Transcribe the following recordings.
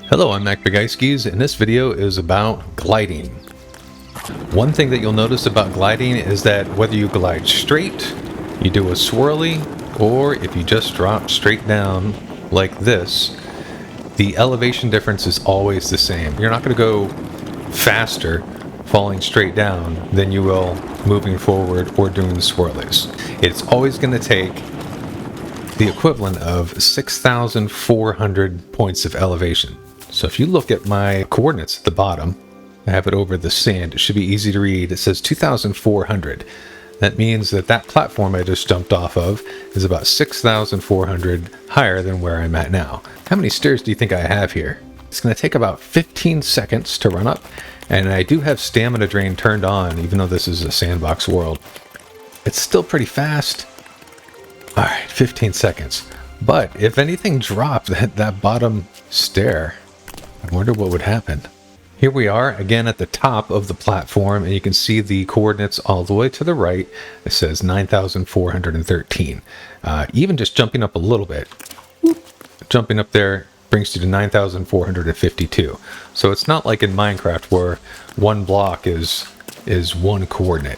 Hello, I'm Macbigicekeys, and this video is about gliding. One thing that you'll notice about gliding is that whether you glide straight, you do a swirly, or if you just drop straight down like this, the elevation difference is always the same. You're not going to go faster falling straight down than you will moving forward or doing swirlies. It's always going to take the equivalent of 6,400 points of elevation. So if you look at my coordinates at the bottom, I have it over the sand. It should be easy to read. It says 2,400. That means that that platform I just jumped off of is about 6,400 higher than where I'm at now. How many stairs do you think I have here? It's going to take about 15 seconds to run up, and I do have stamina drain turned on, even though this is a sandbox world. It's still pretty fast. All right, 15 seconds. But if anything dropped at that bottom stair, I wonder what would happen. Here we are again at the top of the platform, and you can see the coordinates all the way to the right. It says 9,413. Even just jumping up a little bit, jumping up there brings you to 9,452. So it's not like in Minecraft where one block is one coordinate.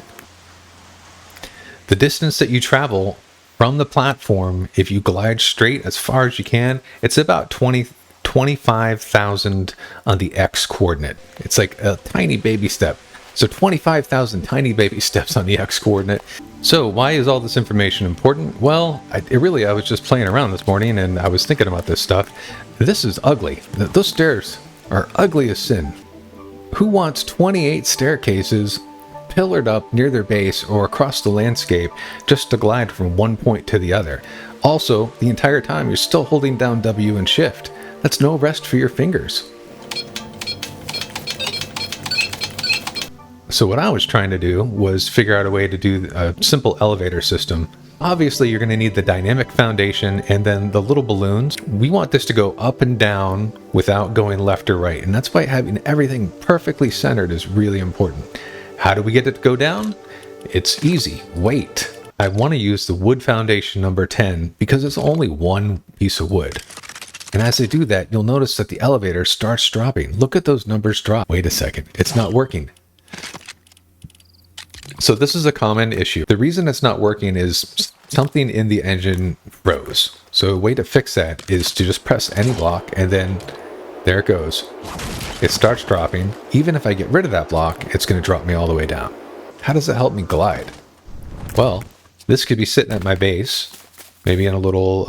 The distance that you travel from the platform, if you glide straight as far as you can, it's about 25,000 on the X coordinate. It's like a tiny baby step. So 25,000 tiny baby steps on the X coordinate. So why is all this information important? Well, I was just playing around this morning and I was thinking about this stuff. This is ugly. Those stairs are ugly as sin. Who wants 28 staircases pillared up near their base or across the landscape just to glide from one point to the other? Also, the entire time you're still holding down W and Shift. That's no rest for your fingers. So what I was trying to do was figure out a way to do a simple elevator system. Obviously, you're going to need the dynamic foundation and then the little balloons. We want this to go up and down without going left or right. And that's why having everything perfectly centered is really important. How do we get it to go down? It's easy. Weight. I want to use the wood foundation number 10 because it's only one piece of wood. And as I do that, you'll notice that the elevator starts dropping. Look at those numbers drop. Wait a second. It's not working. So this is a common issue. The reason it's not working is something in the engine froze. So a way to fix that is to just press any block and then there it goes. It starts dropping. Even if I get rid of that block, it's going to drop me all the way down. How does it help me glide? Well, this could be sitting at my base, maybe in a little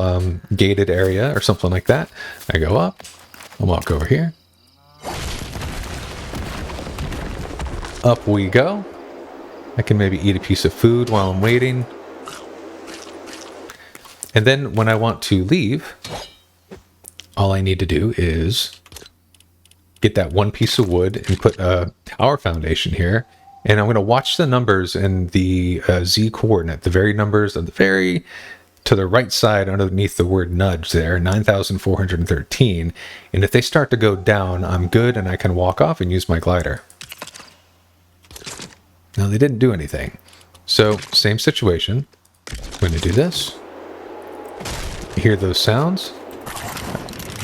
gated area or something like that. I go up, I'll walk over here. Up we go. I can maybe eat a piece of food while I'm waiting. And then when I want to leave, all I need to do is get that one piece of wood and put a tower foundation here. And I'm going to watch the numbers in the Z coordinate, the very numbers of the very to the right side underneath the word nudge there, 9,413. And if they start to go down, I'm good and I can walk off and use my glider. Now they didn't do anything. So same situation. I'm going to do this. You hear those sounds?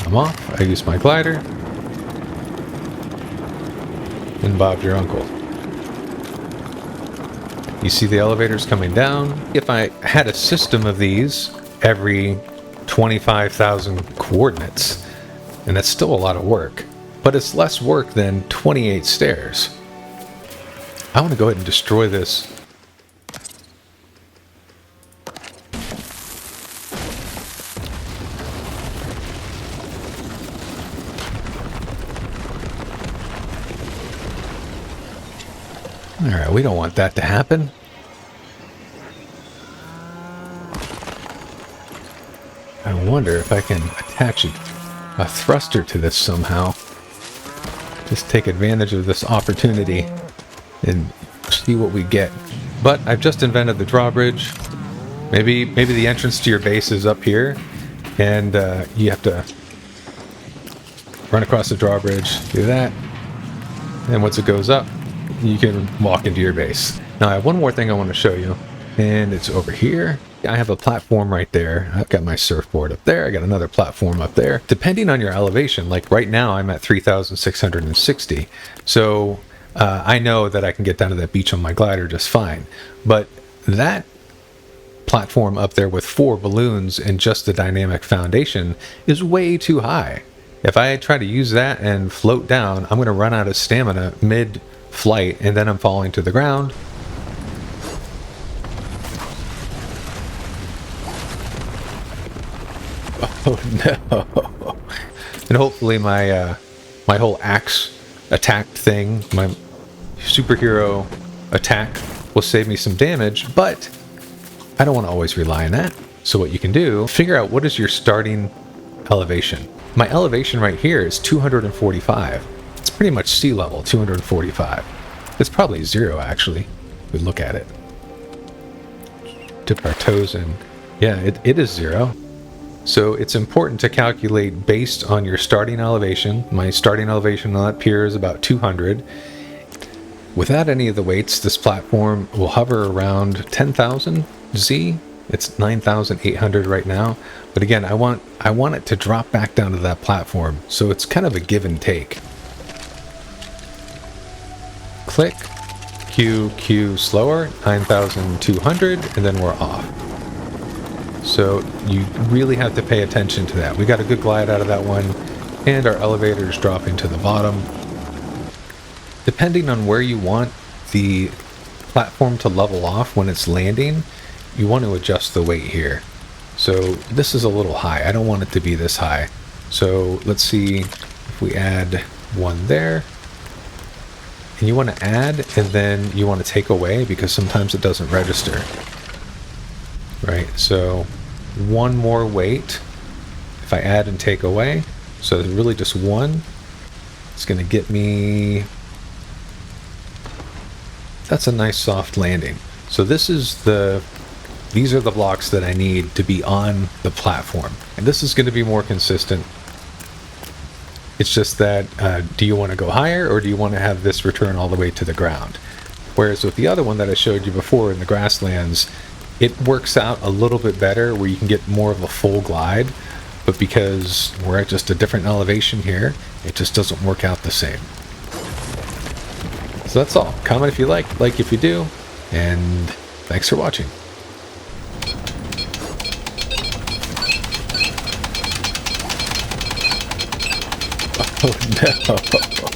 I'm off. I use my glider. And Bob's your uncle. You see the elevators coming down. If I had a system of these every 25,000 coordinates, and that's still a lot of work, but it's less work than 28 stairs. I want to go ahead and destroy this. All right, we don't want that to happen. I wonder if I can attach a thruster to this somehow. Just take advantage of this opportunity and see what we get. But I've just invented the drawbridge. Maybe the entrance to your base is up here, and you have to run across the drawbridge, do that, and once it goes up, you can walk into your base. Now I have one more thing I want to show you, and it's over here. I have a platform right there. I've got my surfboard up there. I got another platform up there. Depending on your elevation, like right now I'm at 3,660. So I know that I can get down to that beach on my glider just fine. But that platform up there with 4 balloons and just the dynamic foundation is way too high. If I try to use that and float down, I'm going to run out of stamina mid-flight, and then I'm falling to the ground. Oh no. And hopefully my my whole axe attack thing, my superhero attack, will save me some damage, but I don't want to always rely on that. So what you can do, figure out what is your starting elevation. My elevation right here is 245. It's pretty much sea level, 245. It's probably 0 actually, if we look at it. Dip our toes in. Yeah, it is 0. So it's important to calculate based on your starting elevation. My starting elevation on that pier is about 200. Without any of the weights, this platform will hover around 10,000 Z. It's 9,800 right now. But again, I want it to drop back down to that platform. So it's kind of a give and take. Click, Q slower, 9,200, and then we're off. So you really have to pay attention to that. We got a good glide out of that one, and our elevator is dropping to the bottom. Depending on where you want the platform to level off when it's landing, you want to adjust the weight here. So this is a little high. I don't want it to be this high. So let's see if we add 1 there. And you want to add, and then you want to take away, because sometimes it doesn't register. Right, so 1 more weight if I add and take away. So there's really just 1. It's going to get me... That's a nice soft landing. So these are the blocks that I need to be on the platform. And this is going to be more consistent. It's just that, do you want to go higher, or do you want to have this return all the way to the ground? Whereas with the other one that I showed you before in the grasslands, it works out a little bit better where you can get more of a full glide, but because we're at just a different elevation here, it just doesn't work out the same. So that's all. Comment if you like if you do, and thanks for watching. Oh no.